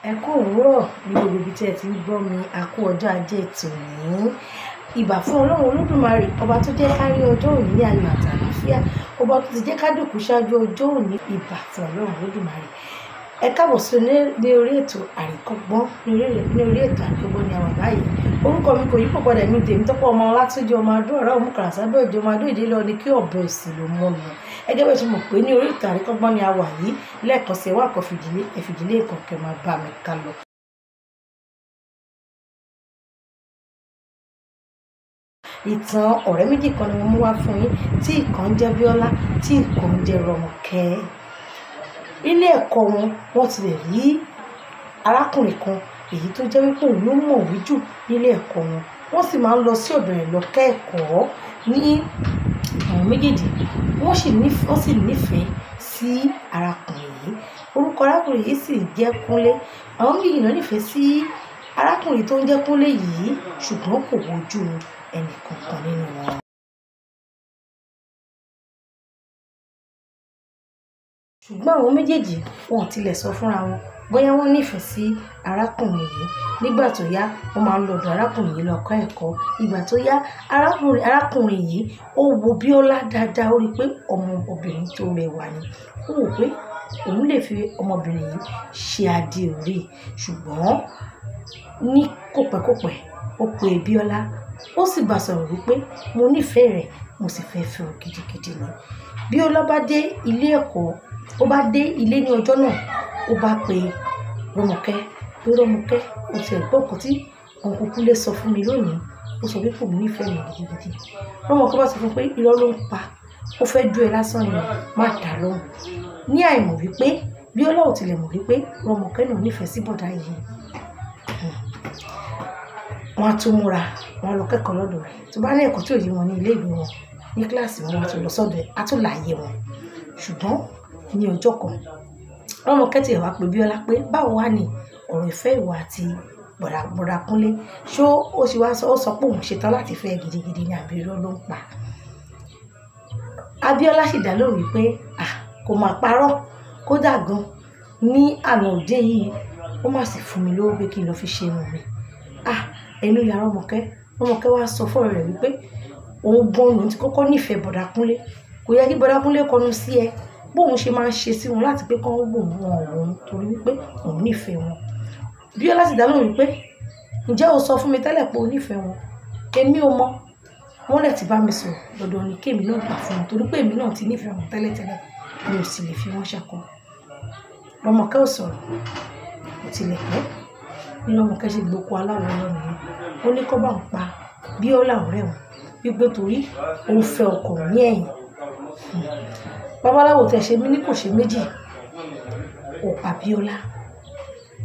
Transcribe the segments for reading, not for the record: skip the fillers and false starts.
Ẹ kú òwúrọ̀ ní gbogbo ibi tí ẹ ti ń gbọ́ mi, a kú ọjọ́ ajé tòní. Ìbà fún Ọlọ́run Olódùmarè, ọba tó jẹ́ ká rí ọjọ́ òní ní ayọ̀ àti àlàáfíà, ọba tó ti jẹ́ ká dòkú ṣáájú ọjọ́ òní. Ìbà fún Ọlọ́run Olódùmarè. Ẹ káàbọ̀ sí ní orí ètò àríkọ́gbọ́n, ní orí ètò àríkọ́gbọ́n ni a wà báyìí. Orúkọ mi kò yípo padà, mi tèmi Tọ́pẹ́ ọmọ Ọlátúnjí ọmọ Adó-ọ̀rá òmùkàrà sábẹ́ òjò ọmọ Adó ìdílé ọni kí ọ̀bọ òsì ló mọ́ lọ. Gẹ́gẹ́ bí ẹ ṣe mọ̀ pé ní orí ètò àríkọ́gbọ́n ni a wà yìí, lẹ́ẹ̀kan sí ẹ wá kọ́ fìdílé ìkọ̀kẹ́ máa bá mi ká lọ. Ìtàn ọ̀rẹ́ méjì kan ni mo mú wá fún yín, tí ìkan ń jẹ́ Bíọ́lá, tí ìkan ń jẹ́ Rọ́mọkẹ́. Ilé ẹ̀kọ́ wọn, wọ́n ti lè rí arákùnrin kan èyí tó jẹ́ wípé òun ló mọ̀wé jù nílé ẹ̀kọ́ wọn. Wọ́n sì máa ń lọ sí ọ̀dọ̀ rẹ̀ lọ kẹ́kọ̀ọ́ ní àwọn méjèèjì. Wọ́n sì nífẹ̀ẹ́ sí arákùnrin yìí. Orúkọ arákùnrin yìí sì jẹ́ Kúnlé. Àwọn méjèèjì náà nífẹ̀ẹ́ sí arákùnrin tó ń jẹ́ Kúnlé yìí, ṣùgbọ́n kò wojú ẹnì kankan nínú wọn. Ṣùgbọ́n àwọn méjèèjì wọn ò tilẹ̀ sọ fúnra wọn bóyá wọ́n nífẹ̀ẹ́ sí arákùnrin yìí. Nígbà tó yá, wọ́n máa ń lọ ọ̀dọ̀ arákùnrin yìí lọ kọ́ ẹ̀kọ́. Ìgbà tó yá, arákùnrin yìí ó wo Bíọ́lá dáadáa, ó rí pé ọmọbìnrin tó rẹwà ni. Ó wò pé òun lè fi ọmọbìnrin yìí ṣe adé orí. Ṣùgbọ́n ní kòpẹ́kòpẹ́, ó pe Bíọ́lá, ó sì bá sọ̀rọ̀ wípé mo nífẹ̀ẹ́ rẹ̀, mo sì fẹ́ fẹ́ ọ gidigidi ni. Bíọ́lá bá dé ilé ẹ̀kọ́, ó bá dé ilé ní ọjọ́ náà, ó bá pe Rọ́mọkẹ́ pé Rọ́mọkẹ́, ó ti ẹ̀gbọ́n kan tí ọ̀nkú Kúnlé sọ fún mi lónìí. Ó sọ wípé òun nífẹ̀ẹ́ mi gidigidi. Rọ́mọkẹ́ bá sọ fún pé irọ́ ló ń pa, ó fẹ́ dú ẹ lásán ni, má dà lóhùn. Ní àìmọ̀ wípé Bíọ́lá ò tilẹ̀ mọ̀ wípé Rọ́mọkẹ́ náà nífẹ̀ẹ́ sí bọ̀dá yìí. Wọ́n á tún múra, wọ́n á lọ kẹ́kọ̀ọ́ lọ́dọ̀ rẹ̀. Tó bá ní ẹ̀kọ́ tí ò yé wọn ní ilé ìwé wọn, ní kíláàsì wọn, wọ́n á tún lọ sọ́dọ̀ ẹ̀, á tún láàyè wọn. Ṣùgbọ́n ní ọjọ́ kan, Rọ́mọkẹ́ ti wá pe Bíọ́lá pé báwo wá ní ọ̀rọ̀ ìfẹ́ ìwọ àti bọ̀dá Kúnlé, ṣó ó sì wá sọ pé òun ṣetán láti fẹ́ gidigidi ní àbí irọ́ ló ń pa. Abíọ́lá sì dá lóhùn wípé kò máa parọ́, kódà gan ní àná òde yìí ó má sì fún mi lówó pé kí n lọ fi ṣe irun mi. Ẹnu ya Rọ́mọkẹ́ wá sọ fún ọ̀rẹ́ rẹ̀ wípé òun gan lòun ti kọ́kọ́ nífẹ̀ẹ́ bọ̀dá Kúnlé. Kò yẹ kí bọ̀dá Kúnlé kọnu sí ẹ bóun ṣe máa ń ṣe sí wọn láti pé kán wò wọ́n òun, torí wípé òun nífẹ̀ẹ́ wọn. Bíọ́lá sì dá lóhùn wípé ǹjẹ́ o sọ fún mi tẹ́lẹ̀ pé o nífẹ̀ẹ́ wọn? Èmi ò mọ̀. Wọ́n lè ti bá mi sọ̀rọ̀, dandan ni kí èmi náà gbà fún wọn, torí pé èmi náà ti nífẹ̀ẹ́ wọn tẹ́lẹ̀tẹ́lẹ̀, mi ò sì lè fi wọ́n ṣákọ. Rọ́mọkẹ́ ò sọ̀rọ̀, kò tilẹ̀ pẹ́. Ní Rọ́mọkẹ́ ṣe gboko aláwọ̀ lọ́nà yẹn. Ó ní kó bá ń pa Bíọ́lá ọ̀rẹ́ wọn wípé torí òun fẹ́ ọkọ ní ẹ̀yìn. Babaláwo tẹ̀ ṣe mí ní kò ṣe méjì, ó pa Bíọ́lá.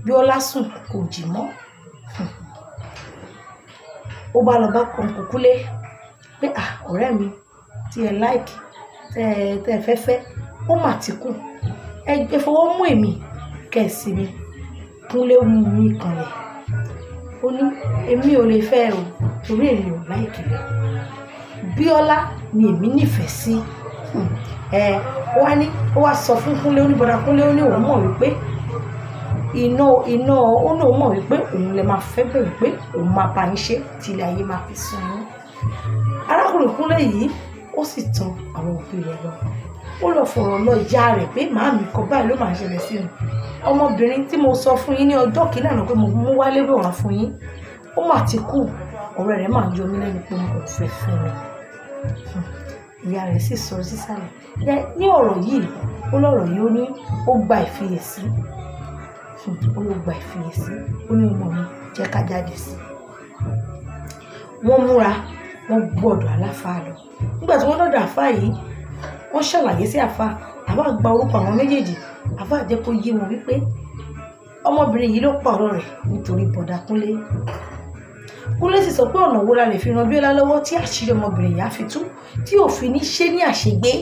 Bíọ́lá sùn kò jí mọ́. Ó bá lọ bá ọ̀nkú Kúnlé pé ọ̀rẹ́ mi tí ẹ láìkì, tẹ́ ẹ fẹ́, ó mà ti kú. Ẹ fọwọ́ mú èmi kẹ̀sì mi. Kúnlé mú mi kanlẹ̀. Ó ní èmi ò lè fẹ́ o, torí èmi ò láìkì rẹ̀. Bíọ́lá ni èmi nífẹ̀ẹ́ sí. Ó wá sọ fún Kúnlé, ó ní bọ̀dá Kúnlé, ó ní òun mọ̀ wípé ó ní òun mọ̀ wípé òun lè máa fẹ́ bẹ̀rẹ̀ pé òun máa bá yín ṣe tí ilé ayé máa fi sùn yín. Arákùnrin Kúnlé yìí ó sì tan àwọn òbí rẹ̀ lọ. Ó lọ fọ̀rọ̀ lọ ìyá rẹ̀ pé màámi kan báyìí ló máa ṣẹlẹ̀ sí mi. Ọmọbìnrin tí mo sọ fún yín ní ọjọ́ kìíní àná pé mo mú wálé bọ̀ wá fún yín, ó mà ti kú. Ọ̀rẹ́ rẹ̀ máa ń yọ mí lẹ́nu pé mo kò fẹ́ fún mi. Ìyá rẹ̀ sì sọ sísàlẹ̀. Ní ọ̀rọ̀ yìí, ó lọ́rọ̀ yìí ó ní ó gba ìfiyèsí. Ó ló gba ìfiyèsí. Ó ní ọmọ mi jẹ́ ká jáde sí. Wọ́n múra, wọ́n gbọ́dọ̀ aláfáà lọ. Nígbà tí wọ́n lọ́dọ̀ àfáà yìí, wọ́n ṣàlàyé sí àfáà. Àfáà gba orúkọ àwọn méjèèjì. Àfáà jẹ́ kó yé wọn wípé ọmọbìnrin yìí ló pa ọ̀rọ̀ rẹ̀ nítorí bọ̀dá Kúnlé. Kúnlé sì sọ pé ọ̀nà wo la lè fi ran Bíọ́lá lọ́wọ́ tí àṣírí ọmọbìnrin yìí á fi tú, tí ò fi ní ṣe ní àṣegbé.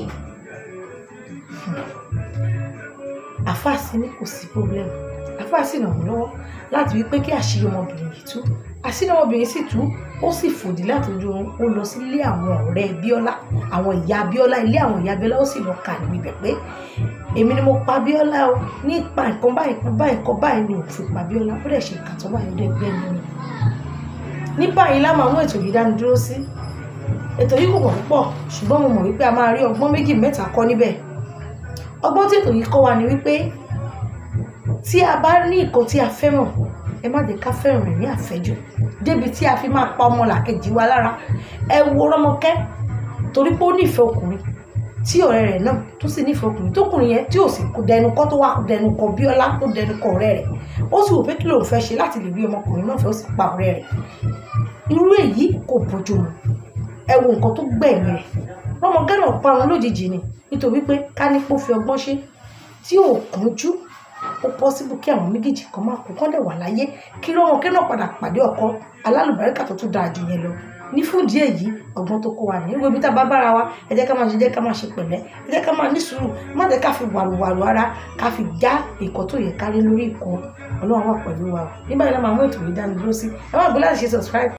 Àfáà sì ní kò sí pọ́blẹ́mù. Àfáà sì ràn wọ́n lọ́wọ́ láti wípé kí àṣírí ọmọbìnrin yìí tú. Àṣírí ọmọbìnrin sì tú, ó sì fòdì láti ojú oorun. Ó lọ sí ilé àwọn ọ̀rẹ́ Bíọ́lá, àwọn ìyá Bíọ́lá, ilé àwọn ìyá Bíọ́lá. Ó sì lọ kà níbi bẹ̀ pé èmi ni mo pa Bíọ́lá o nípa nǹkan báyìí ni òfin pa Bíọ́lá ó dẹ̀ ṣe ìkàtọ́ báyìí ó dẹ̀ gbẹ́ni mi. Ní báyìí lá máa mú ètò yìí dáni dúró sí. Ètò yìí kò pọ̀ púpọ̀ ṣùgbọ́n mo mọ̀ wípé a máa rí ọgbọ́n 2 mẹ́ta kọ́ níbẹ̀. Ọgbọ́n tí ètò yìí kọ́ wa ni wípé tí a bá ní nǹkan tí a fẹ́ràn ẹ má jẹ́ ká fẹ́ràn rẹ̀ ní àfẹ́jù débi tí a fi máa pa ọmọlàkejì wa lára. Ẹ wo Rọ́mọkẹ́ torí pé ó nífẹ̀ẹ́ ọkùnrin tí ọ̀rẹ́ rẹ̀ náà tó sì nífẹ̀ẹ́ ọkùnrin tókùnrin yẹn tí ò sì kó dẹnu kọ́ tó wá dẹnu kọ Bíọ́lá tó dẹnu kọ ọ̀rẹ́ rẹ̀ ó sì wò pé kí lòun fẹ́ ṣe láti lè rí ọmọkùnrin náà fẹ́ ó sì pa ọ̀rẹ́ rẹ̀. Irú èyí kò bójúmu. Ẹ wo nǹkan tó gbẹ̀yìn rẹ̀. Rọ́mọkẹ́ náà parun lójijì ni nítorí pé ká ní pé ó fi ọgbọ́n ṣe tí ò kúnjú ó pọ́sibú kí àwọn méjèèjì kan máa kú kán dẹ̀ wà láyé kí Rọ́mọkẹ́ náà padà pàdé ọkọ alálùbáríkà tó tún dáa jù yẹn lọ. Ní fún ìdí èyí ọgbọ́n tó kó wa ní gbogbo ibi tá a bá bára wa ẹ jẹ́ ká máa ṣe pẹ̀lẹ́ ẹ jẹ́ ká máa ní sùúrù má jẹ́ ká fi wàrùwàrù ara ká fi já nǹkan tó yẹ ká rí lórí ìkan Ọlọ́run wà pẹ̀lú wa. Ní báyìí la máa mú ètò yìí dáni dúró sí ẹ má gbé láti ṣe subscribe.